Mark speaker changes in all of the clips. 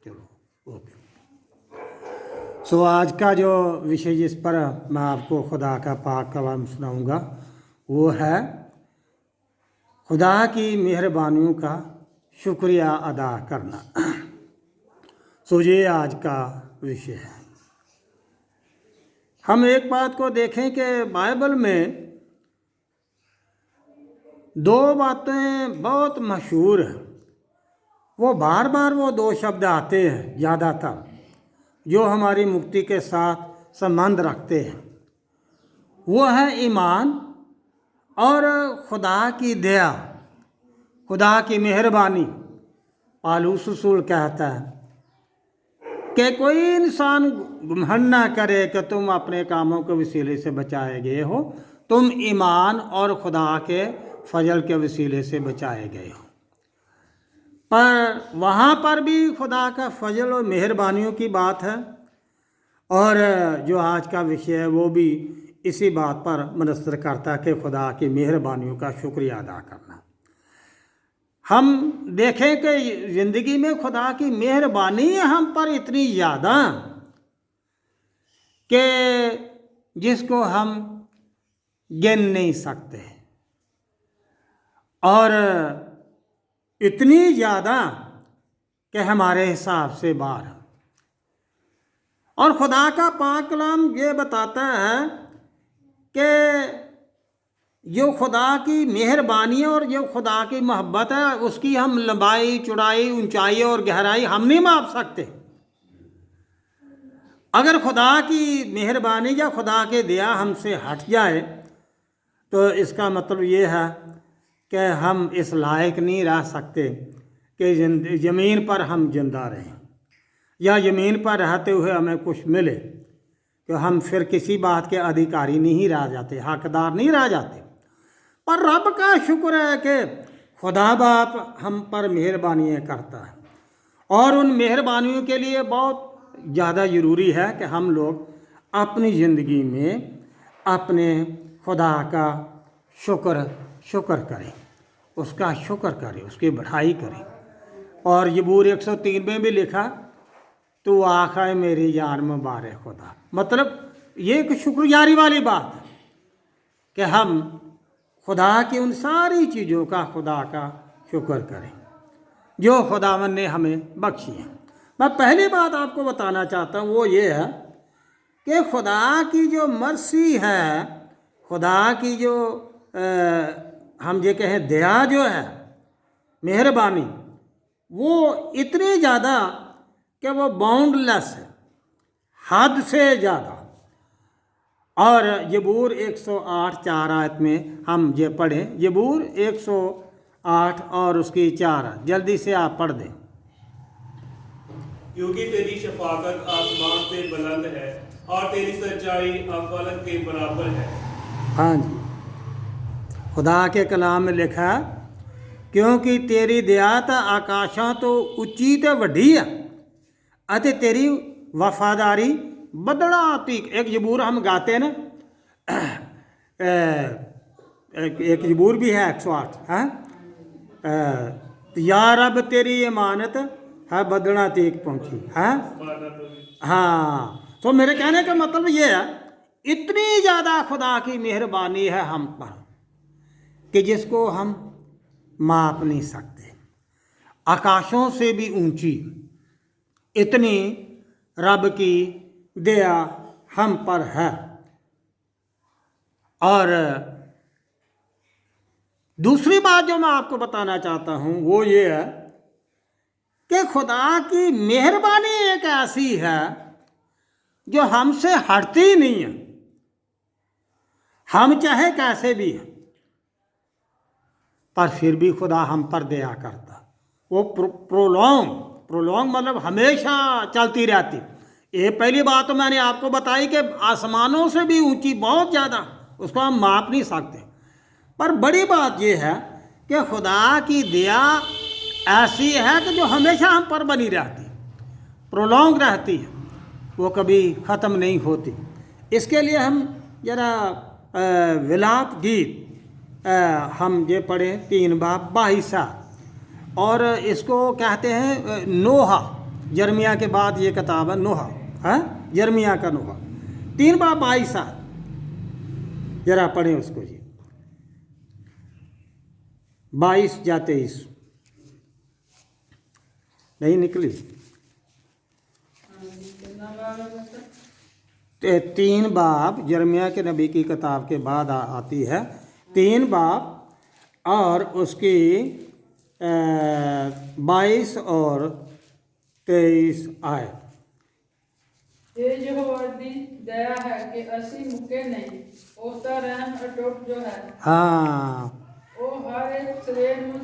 Speaker 1: चलो ओके। सो आज का जो विषय जिस पर मैं आपको खुदा का पाक कलाम सुनाऊंगा वो है खुदा की मेहरबानियों का शुक्रिया अदा करना। सो ये आज का विषय है। हम एक बात को देखें कि बाइबल में दो बातें बहुत मशहूर हैं, वो बार बार वो दो शब्द आते हैं ज़्यादातर, जो हमारी मुक्ति के साथ संबंध रखते हैं। वो है ईमान और खुदा की दया, खुदा की मेहरबानी। पालूस रसूल कहता है कि कोई इंसान घमंड ना करे कि तुम अपने कामों के वसीले से बचाए गए हो, तुम ईमान और खुदा के फजल के वसीले से बचाए गए हो। पर वहाँ पर भी खुदा का फजल और मेहरबानियों की बात है, और जो आज का विषय है वो भी इसी बात पर मुनस्सर करता है कि खुदा की मेहरबानियों का शुक्रिया अदा करना। हम देखें कि ज़िंदगी में खुदा की मेहरबानी है हम पर इतनी ज़्यादा कि जिसको हम गिन नहीं सकते, और इतनी ज़्यादा कि हमारे हिसाब से बाहर। और खुदा का पाक कलाम ये बताता है कि जो खुदा की मेहरबानी और जो खुदा की मोहब्बत है उसकी हम लंबाई, चौड़ाई, ऊंचाई और गहराई हम नहीं माप सकते। अगर खुदा की मेहरबानी या खुदा के दया हमसे हट जाए तो इसका मतलब ये है कि हम इस लायक नहीं रह सकते कि ज़मीन पर हम जिंदा रहें, या ज़मीन पर रहते हुए हमें कुछ मिले, कि हम फिर किसी बात के अधिकारी नहीं रह जाते, हकदार नहीं रह जाते। पर रब का शुक्र है कि खुदा बाप हम पर मेहरबानियाँ करता है, और उन मेहरबानियों के लिए बहुत ज़्यादा ज़रूरी है कि हम लोग अपनी ज़िंदगी में अपने खुदा का शुक्र करें, उसका शुक्र करें, उसकी बढ़ाई करें। और ज़बूर 103 में भी लिखा, तो आखा है मेरी जान मुबारक खुदा। मतलब ये एक शुक्रगुजारी वाली बात है कि हम खुदा की उन सारी चीज़ों का, खुदा का शुक्र करें जो खुदावन ने हमें बख्शी है। मैं पहली बात आपको बताना चाहता हूँ वो ये है कि खुदा की जो मर्सी है, खुदा की जो हम ये कहें दया जो है, मेहरबानी, वो इतनी ज़्यादा कि वो बाउंडलेस है, हद से ज़्यादा। और ज़बूर 108:4 आयत में हम ये पढ़ें, ज़बूर 108 और उसकी 4, जल्दी से आप पढ़ दें।
Speaker 2: क्योंकि तेरी शफाकत आसमान से बुलंद है और तेरी सच्चाई अफलक के बराबर है।
Speaker 1: हाँ जी, खुदा के कलाम में लिखा है, क्योंकि तेरी दया तो आकाशां तो उच्ची तो वड्डी है, अते तेरी वफादारी बदला तीक। एक ज़बूर हम गाते हैं ना, एक ज़बूर भी है 108, है या रब तेरी इमानत है बदला तीक पहुँची है। हाँ, तो मेरे कहने का मतलब ये है, इतनी ज़्यादा खुदा की मेहरबानी है हम पर कि जिसको हम माप नहीं सकते। आकाशों से भी ऊंची इतनी रब की दया हम पर है। और दूसरी बात जो मैं आपको बताना चाहता हूँ वो ये है कि खुदा की मेहरबानी एक ऐसी है जो हमसे हटती नहीं है, हम चाहे कैसे भी हैं, पर फिर भी खुदा हम पर दया करता। वो प्रोलॉन्ग मतलब हमेशा चलती रहती। ये पहली बात तो मैंने आपको बताई कि आसमानों से भी ऊंची, बहुत ज़्यादा, उसको हम माप नहीं सकते। पर बड़ी बात ये है कि खुदा की दया ऐसी है कि जो हमेशा हम पर बनी रहती, प्रोलॉन्ग रहती है, वो कभी ख़त्म नहीं होती। इसके लिए हम ज़रा विलाप गीत हम ये पढ़ें 3 बाब 22, और इसको कहते हैं नोहा। यिर्मयाह के बाद ये किताब है नूह, है यिर्मयाह का नूह। 3 बाब 22 आयत, जरा पढ़ें उसको जी, 22 या 23 नहीं निकली। 3 बाब यिर्मयाह के नबी की किताब के बाद आती है, 3 बाब और उसकी 22 और 23 आयत।
Speaker 3: ਇਹ ਯਹੋਵਾ ਦੀ ਦਇਆ ਹੈ ਕਿ ਅਸੀਂ ਮੁੱਕੇ ਨਹੀਂ, ਉਸ ਦਾ ਰਹਿਮ ਅਟੁੱਟ ਜੋ ਹੈ।
Speaker 1: हाँ,
Speaker 3: ਉਹ ਹਰ ਇੱਕ ਸਵੇਰ ਨੂੰ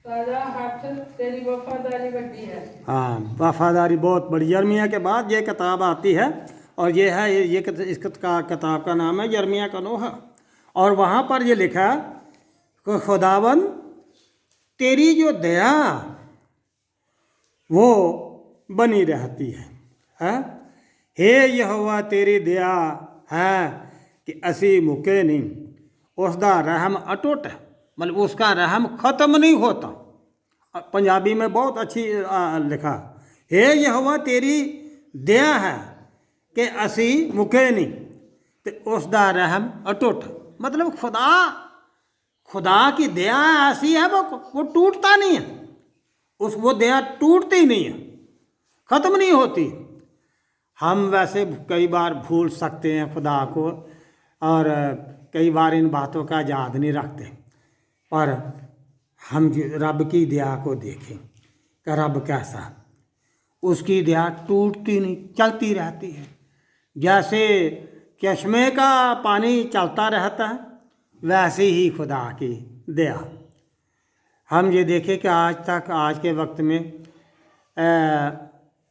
Speaker 3: ਤਾਜ਼ਾ ਹੱਥ ਤੇਰੀ ਵਫਾਦਾਰੀ ਵੱਡੀ ਹੈ।
Speaker 1: हाँ वफादारी बहुत बड़ी। यिर्मयाह के बाद ये किताब आती है और ये है ये इस किताब का नाम है यिर्मयाह का नूह। और वहाँ पर ये लिखा कि खुदावन तेरी जो दया वो बनी रहती है? हे यहोवा तेरी दया है कि असी मुके नहीं, उसका रहम अटुट है, मतलब उसका रहम ख़त्म नहीं होता। पंजाबी में बहुत अच्छी लिखा, हे यहोवा तेरी दया है कि असी मुके नहीं तो उसका रहम अटुट, मतलब खुदा की दया ऐसी है वो टूटता नहीं है, वो दया टूटती नहीं है, ख़त्म नहीं होती। हम वैसे कई बार भूल सकते हैं खुदा को और कई बार इन बातों का याद नहीं रखते, पर हम रब की दया को देखें कि रब कैसा, उसकी दया टूटती नहीं, चलती रहती है। जैसे चश्मे का पानी चलता रहता है वैसे ही खुदा की दया। हम ये देखें कि आज के वक्त में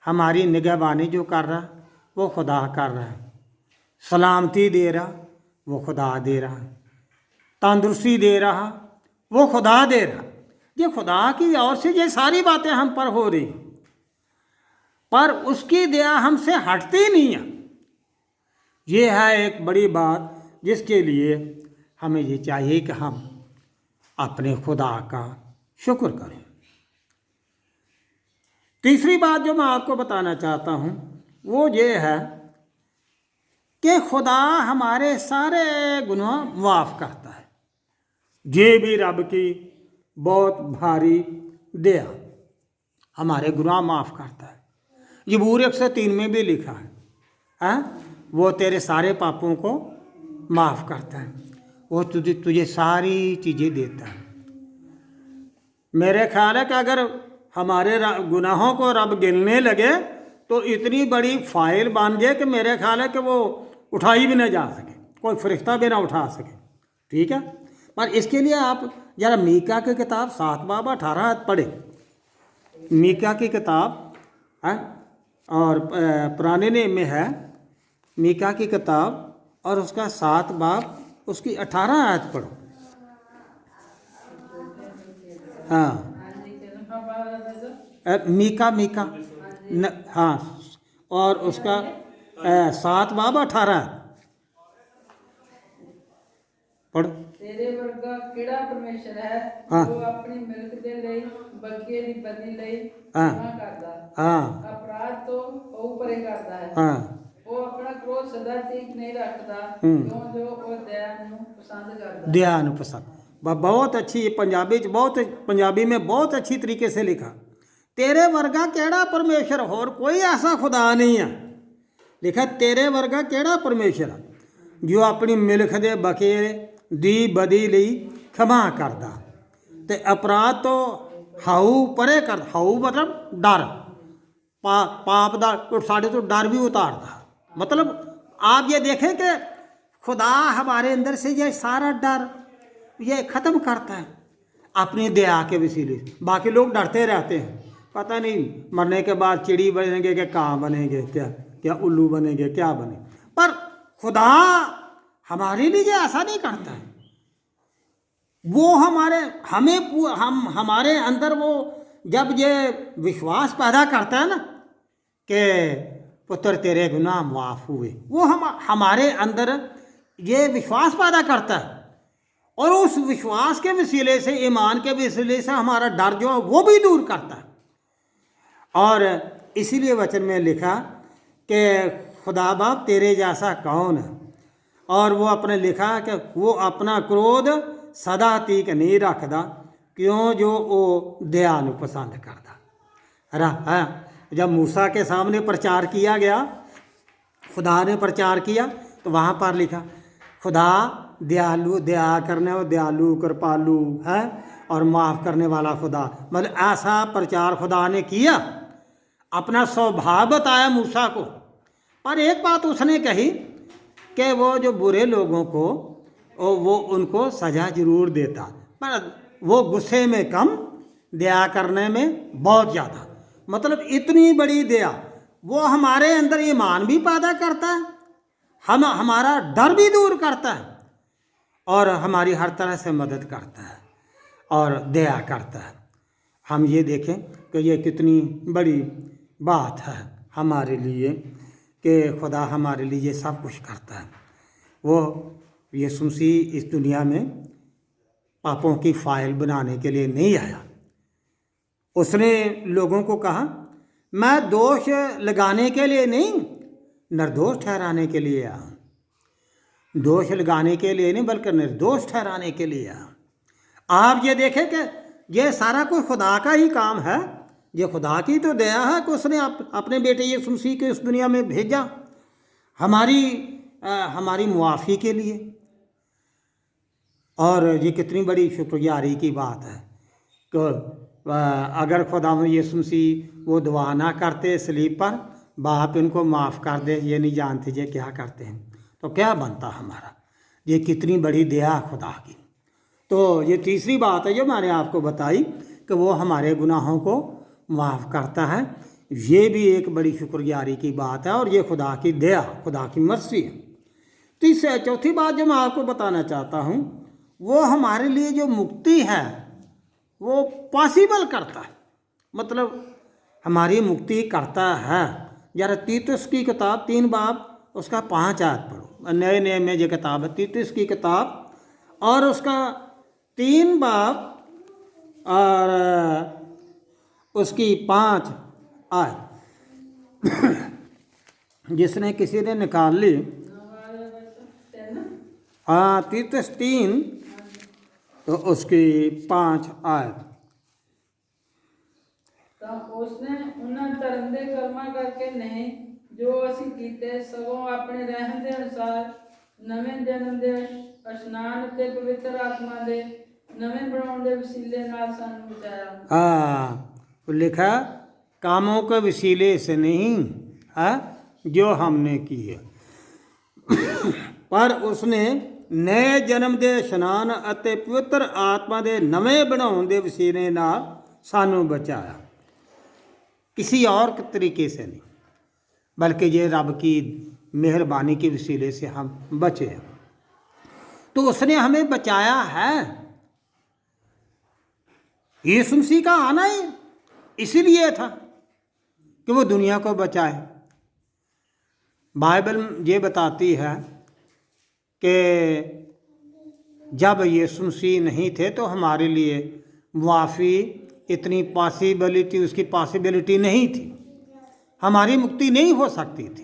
Speaker 1: हमारी निगहबानी जो कर रहा वो खुदा कर रहा है, सलामती दे रहा वो खुदा दे रहा है, तंदुरुस्ती दे रहा वो खुदा दे रहा। ये खुदा की ओर से ये सारी बातें हम पर हो रही, पर उसकी दया हमसे हटती नहीं है। ये है एक बड़ी बात जिसके लिए हमें ये चाहिए कि हम अपने खुदा का शुक्र करें। तीसरी बात जो मैं आपको बताना चाहता हूँ वो ये है कि खुदा हमारे सारे गुनाह माफ़ करता है। ये भी रब की बहुत भारी दया, हमारे गुनाह माफ़ करता है। ज़बूर 103 में भी लिखा है, वो तेरे सारे पापों को माफ़ करता है, वो तुझे सारी चीज़ें देता है। मेरे ख्याल है कि अगर हमारे गुनाहों को रब गिनने लगे तो इतनी बड़ी फाइल बन जाए कि मेरे ख्याल है कि वो उठाई भी ना जा सके, कोई फरिश्ता भी ना उठा सके। ठीक है, पर इसके लिए आप जरा मीका की किताब 7 बाब 18 पढ़े। मीका की किताब है और पुराने नेम में है मीका की किताब और उसका 7 बाब उसकी 18 आयत पढ़ो। हाँ मीका हाँ, और उसका 7 बाब 18 पढ़।
Speaker 3: तेरे वर्गा किड़ा परमेश्वर है
Speaker 1: हाँ।
Speaker 3: जो अपनी मिल्क दे ਲਈ बकिए ਦੀ ਬਦਲੀ ਲਈ
Speaker 1: हाँ।
Speaker 3: ਨਾ ਕਰਦਾ।
Speaker 1: हाँ
Speaker 3: अपराध तो ਉਹ ਪਰੇ ਕਰਦਾ ਹੈ।
Speaker 1: हाँ
Speaker 3: ਉਹ ਆਪਣਾ ਕ੍ਰੋਧ ਸਦਾ ਠੀਕ ਨਹੀਂ ਰੱਖਦਾ ਕਿਉਂ ਜੋ ਉਹ ਦਇਆ ਨੂੰ ਪਸੰਦ ਕਰਦਾ।
Speaker 1: दया पसंद बहुत अच्छी पंजाबी में बहुत अच्छी तरीके से लिखा। तेरे वर्गा केड़ा परमेश्वर, और कोई ऐसा खुदा नहीं है। लिखा तेरे वर्गा केड़ा परमेश्वर जो अपनी मिल्ख दे बके दी बदी लई क्षमा करदा ते अपराध तो हाऊ परे कर। हाऊ मतलब डर, पाप दा साढ़े तो डर भी उतारदा। मतलब आप ये देखें कि खुदा हमारे अंदर से ये सारा डर ये ख़त्म करता है अपनी दया के वसीले। बाकी लोग डरते रहते हैं, पता नहीं मरने के बाद चिड़ी बनेंगे कि कां बनेंगे, क्या उल्लू बनेंगे, क्या बने। पर खुदा हमारे लिए ऐसा नहीं करता है। वो हमारे अंदर वो जब ये विश्वास पैदा करता है ना कि पुत्र तेरे गुनाह माफ़ हुए, वो हमारे अंदर ये विश्वास पैदा करता है और उस विश्वास के वसीले से, ईमान के वसीले से हमारा डर जो है वो भी दूर करता है। और इसीलिए वचन में लिखा कि खुदा बाप तेरे जैसा कौन है, और वो अपने लिखा कि वो अपना क्रोध सदा तीक नहीं रखता, क्यों जो वो दया नूं पसंद करता है। जब मूसा के सामने प्रचार किया गया, खुदा ने प्रचार किया, तो वहाँ पर लिखा खुदा दयालु, दया करने और दयालु कृपालु है और माफ़ करने वाला खुदा। मतलब ऐसा प्रचार खुदा ने किया, अपना स्वभाव बताया मूसा को। पर एक बात उसने कही कि वो जो बुरे लोगों को वो उनको सज़ा जरूर देता, पर वो गुस्से में कम, दया करने में बहुत ज़्यादा। मतलब इतनी बड़ी दया, वो हमारे अंदर ईमान भी पैदा करता है, हमारा डर भी दूर करता है, और हमारी हर तरह से मदद करता है और दया करता है। हम ये देखें कि ये कितनी बड़ी बात है हमारे लिए कि खुदा हमारे लिए सब कुछ करता है। वो यीशु मसीह इस दुनिया में पापों की फाइल बनाने के लिए नहीं आया। उसने लोगों को कहा मैं दोष लगाने के लिए नहीं, निर्दोष ठहराने के लिए आया। दोष लगाने के लिए नहीं बल्कि निर्दोष ठहराने के लिए आया। आप ये देखें कि ये सारा कुछ खुदा का ही काम है, ये खुदा की तो दया है कि उसने अपने बेटे यीशु मसीह को इस दुनिया में भेजा हमारी मुआफ़ी के लिए। और ये कितनी बड़ी शुक्रगुजारी की बात है कि अगर खुदा यीशु मसीह वो दुआ ना करते सलीब पर, बाप इनको माफ़ कर दे, ये नहीं जानते ये क्या करते हैं, तो क्या बनता हमारा। ये कितनी बड़ी दया खुदा की। तो ये तीसरी बात है जो मैंने आपको बताई कि वो हमारे गुनाहों को माफ़ करता है। ये भी एक बड़ी शुक्रगुजारी की बात है, और ये खुदा की दया, खुदा की मर्सी है। चौथी बात जो मैं आपको बताना चाहता हूँ, वो हमारे लिए जो मुक्ति है वो पॉसिबल करता है, मतलब हमारी मुक्ति करता है। जरा तीतुस की किताब 3 बाब उसका 5 आयत पढ़ो। नए नियम में जो किताब है तीतुस की किताब, और उसका 3 बाब और उसकी 5 आयत। जिसने किसी ने निकाल ली, हाँ तीतुस 3 तो उसकी 5 आयत।
Speaker 3: ਤਾਂ ਉਸਨੇ ਉਹਨਾਂ ਧਰਮ ਦੇ ਕਰਮਾਂ ਕਰਕੇ ਨਹੀਂ ਜੋ ਅਸੀਂ ਕੀਤੇ, ਸਗੋਂ ਆਪਣੇ ਰਹਿਣ ਦੇ ਅਨੁਸਾਰ ਨਵੇਂ ਜਨਮ ਦੇ ਇਸ਼ਨਾਨ ਅਤੇ ਪਵਿੱਤਰ ਆਤਮਾ ਦੇ ਨਵੇਂ ਬਣਾਉਣ ਦੇ ਵਸੀਲੇ ਨਾਲ ਸਾਨੂੰ ਬਚਾਇਆ।
Speaker 1: हाँ लिखा कामों के वसीले से नहीं है जो हमने किए, पर उसने नए जन्म ਦੇ ਇਸ਼ਨਾਨ ਅਤੇ ਪਵਿੱਤਰ ਆਤਮਾ ਦੇ ਨਵੇਂ ਬਣਾਉਣ ਦੇ ਵਸੀਲੇ ਨਾਲ ਸਾਨੂੰ बचाया। किसी और तरीके से नहीं, बल्कि ये रब की मेहरबानी के वसीले से हम बचे हैं। तो उसने हमें बचाया है। यीशु मसीह का आना ही इसीलिए था कि वो दुनिया को बचाए। बाइबल ये बताती है कि जब यीशु मसीह नहीं थे तो हमारे लिए मुआफ़ी इतनी पॉसिबिलिटी, उसकी पॉसिबिलिटी नहीं थी, हमारी मुक्ति नहीं हो सकती थी।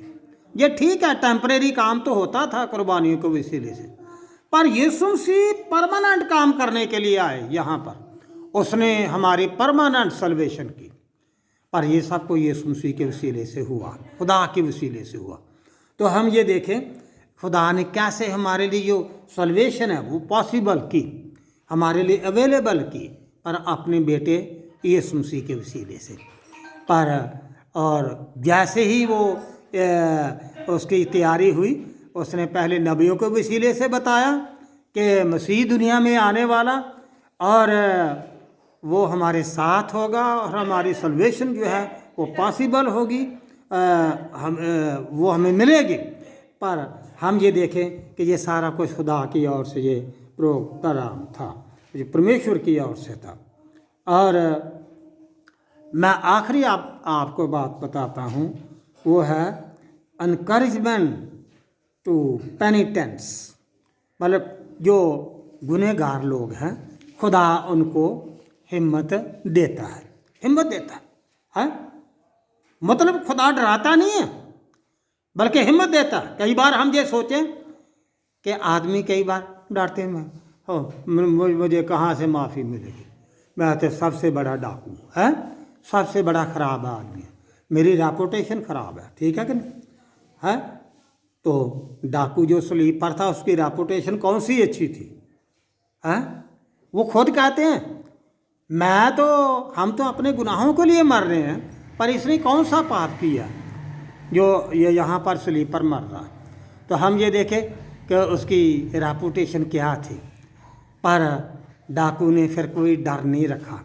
Speaker 1: ये ठीक है टेम्परेरी काम तो होता था कुर्बानियों के वसीले से, पर यीशु मसीह परमानेंट काम करने के लिए आए यहाँ पर। उसने हमारी परमानेंट सल्वेशन की, पर ये सब को यीशु मसीह के वसीले से हुआ, खुदा के वसीले से हुआ। तो हम ये देखें खुदा ने कैसे हमारे लिए जो सल्वेशन है वो पॉसिबल की, हमारे लिए अवेलेबल की, पर अपने बेटे यीशु मसीह के वसीले से। पर और जैसे ही वो उसकी तैयारी हुई, उसने पहले नबियों के वसीले से बताया कि मसीह दुनिया में आने वाला, और वो हमारे साथ होगा और हमारी सल्वेशन जो है वो पॉसिबल होगी, वो हमें मिलेगी। पर हम ये देखें कि ये सारा कुछ खुदा की ओर से ये प्रोग्राम था, ये परमेश्वर की ओर से था। और मैं आखिरी आपको बात बताता हूँ, वो है एनकरेजमेंट टू पेनिटेंस, मतलब जो गुनहगार लोग हैं खुदा उनको हिम्मत देता है, मतलब खुदा डराता नहीं है बल्कि हिम्मत देता। कई बार हम ये सोचें कि आदमी कई बार डरते हैं, हो मुझे कहाँ से माफ़ी मिलेगी, मैं तो सबसे बड़ा डाकू हूँ, है सबसे बड़ा ख़राब आदमी है, मेरी रेपुटेशन ख़राब है, ठीक है कि नहीं है। तो डाकू जो स्लीपर था उसकी रेपुटेशन कौन सी अच्छी थी, है वो खुद कहते हैं हम तो अपने गुनाहों के लिए मर रहे हैं, पर इसने कौन सा पाप किया जो ये यहाँ पर स्लीपर मर रहा। तो हम ये देखें कि उसकी रेपुटेशन क्या थी, पर डाकू ने फिर कोई डर नहीं रखा,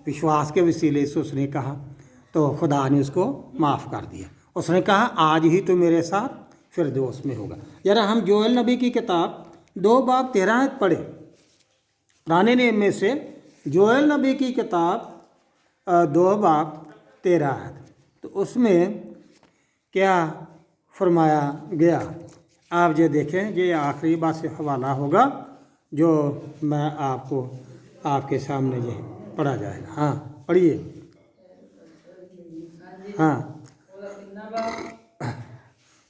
Speaker 1: विश्वास के वसीले से उसने कहा, तो खुदा ने उसको माफ़ कर दिया। उसने कहा आज ही तो मेरे साथ फिरदौस में होगा। जरा हम जोएल नबी की किताब 2:13 पढ़े, पुराने नियम में से जोएल नबी की किताब 2:13, तो उसमें क्या फरमाया गया आप ये देखें। ये आखिरी बात से हवाला होगा जो मैं आपको आपके सामने ये पढ़ा जाएगा। हाँ पढ़िए। हाँ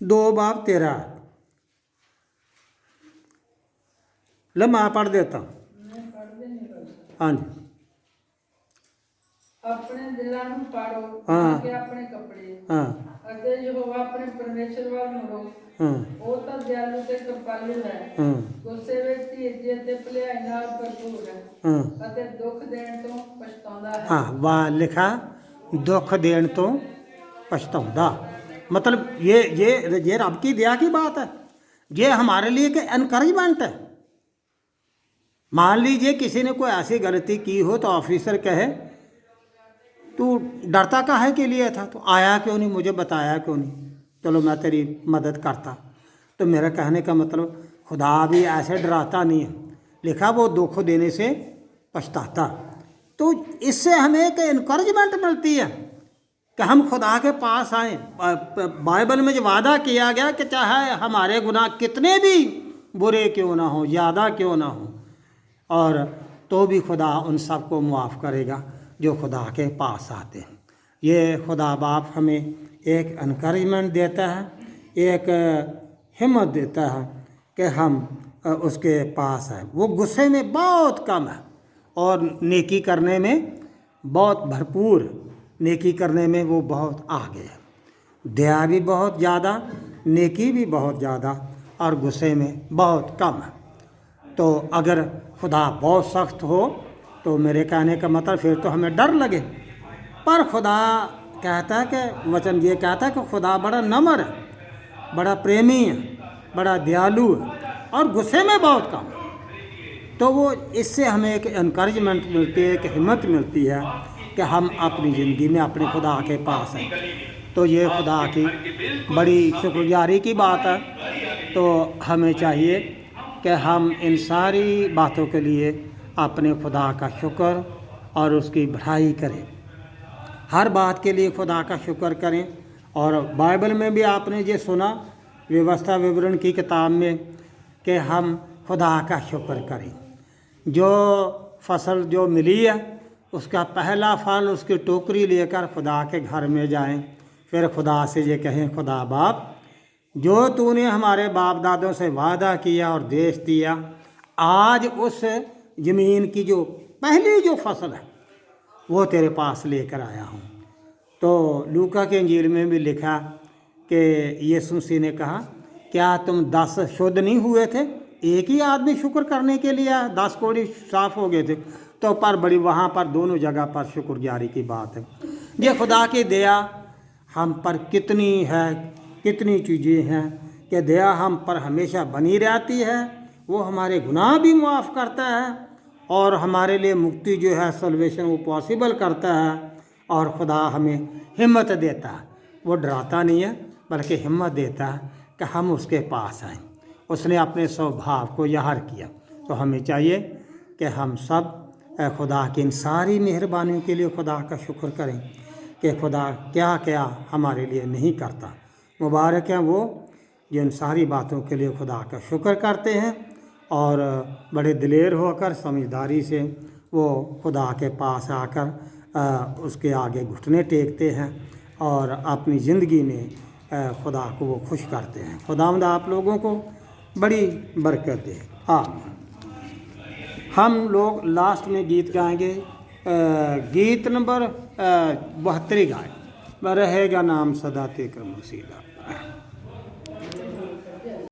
Speaker 1: 2:13 ले मैं पढ़ देता हूँ। हाँ जी।
Speaker 3: ਆਪਣੇ ਦਿਲਾਂ ਨੂੰ ਪਾੜੋ
Speaker 1: ਹਾਂ।
Speaker 3: ਕਿ ਆਪਣੇ ਕੱਪੜੇ
Speaker 1: हाँ
Speaker 3: ਅਤੇ ਯਹੋਵਾ ਆਪਣੇ ਪਰਮੇਸ਼ਰ ਵੱਲ ਮੁੜੋ।
Speaker 1: हाँ
Speaker 3: ਉਹ ਤਾਂ ਦਿਆਲੂ ਤੇ ਕਿਰਪਾਲੂ ਹੈ,
Speaker 1: हाँ
Speaker 3: ਗੁੱਸੇ ਵਿੱਚ ਧੀਰਜ ਅਤੇ ਭਲਾਈ ਨਾਲ ਭਰਪੂਰ ਹੈ
Speaker 1: हाँ
Speaker 3: ਅਤੇ ਦੁੱਖ ਦੇਣ ਤੋਂ ਪਛਤਾਉਂਦਾ ਹੈ।
Speaker 1: हाँ वहाँ लिखा दुख देन तो पछताऊंगा। मतलब ये रब की दया की बात है, ये हमारे लिए कि एनकरेजमेंट है। मान लीजिए किसी ने कोई ऐसी गलती की हो तो ऑफिसर कहे तू डरता काहे के लिए था, तो आया क्यों नहीं, मुझे बताया क्यों नहीं, चलो मैं तेरी मदद करता। तो मेरा कहने का मतलब खुदा भी ऐसे डराता नहीं है, लिखा वो दुख देने से पछताता। तो इससे हमें एक इनकरेजमेंट मिलती है कि हम खुदा के पास आएँ। बाइबल में जो वादा किया गया कि चाहे हमारे गुनाह कितने भी बुरे क्यों ना हो, ज़्यादा क्यों ना हो, और तो भी खुदा उन सबको मुआफ़ करेगा जो खुदा के पास आते हैं। ये खुदा बाप हमें एक इनकरेजमेंट देता है, एक हिम्मत देता है कि हम उसके पास आए। वो गुस्से में बहुत कम है और नेकी करने में बहुत भरपूर, नेकी करने में वो बहुत आगे है। दया भी बहुत ज़्यादा, नेकी भी बहुत ज़्यादा, और गुस्से में बहुत कम है। तो अगर खुदा बहुत सख्त हो तो मेरे कहने का मतलब फिर तो हमें डर लगे, पर खुदा कहता है कि वचन ये कहता है कि खुदा बड़ा नम्र है, बड़ा प्रेमी है, बड़ा दयालु है और गुस्से में बहुत कम है। तो वो इससे हमें एक इनकरेजमेंट मिलती है, एक हिम्मत मिलती है कि हम अपनी ज़िंदगी में अपने खुदा के पास हैं। तो ये खुदा की बड़ी शुक्रगुजारी की बात है। तो हमें चाहिए कि हम इन सारी बातों के लिए अपने खुदा का शुक्र और उसकी बढ़ाई करें, हर बात के लिए खुदा का शुक्र करें। और बाइबल में भी आपने ये सुना व्यवस्था विवरण की किताब में कि हम खुदा का शुक्र करें। जो फसल जो मिली है उसका पहला फल उसकी टोकरी लेकर खुदा के घर में जाएं, फिर खुदा से ये कहें खुदा बाप जो तूने हमारे बाप दादों से वादा किया और देश दिया, आज उस ज़मीन की जो पहली जो फसल है वो तेरे पास लेकर आया हूँ। तो लूका के इंजील में भी लिखा कि यीशु मसीह ने कहा क्या तुम 10 शुद्ध नहीं हुए थे, एक ही आदमी शुक्र करने के लिए 10 कोड़ी साफ हो गए थे। तो पर बड़ी वहाँ पर दोनों जगह पर शुक्रगुजारी की बात है। ये खुदा की दया हम पर कितनी है, कितनी चीज़ें हैं कि दया हम पर हमेशा बनी रहती है। वो हमारे गुनाह भी माफ़ करता है और हमारे लिए मुक्ति जो है सल्वेशन वो पॉसिबल करता है। और खुदा हमें हिम्मत देता है, वो डराता नहीं है बल्कि हिम्मत देता है कि हम उसके पास आएँ। उसने अपने स्वभाव को ज़ाहिर किया। तो हमें चाहिए कि हम सब खुदा की इन सारी मेहरबानियों के लिए खुदा का शुक्र करें कि खुदा क्या क्या हमारे लिए नहीं करता। मुबारक हैं वो जो इन सारी बातों के लिए खुदा का शुक्र करते हैं और बड़े दिलेर होकर समझदारी से वो खुदा के पास आकर उसके आगे घुटने टेकते हैं और अपनी ज़िंदगी में खुदा को वो खुश करते हैं। खुदावंद आप लोगों को बड़ी बरकत दे। आमीन। हम लोग लास्ट में गीत गाएंगे, गीत नंबर 72 गाए, रहेगा नाम सदा तेकर मसीहा।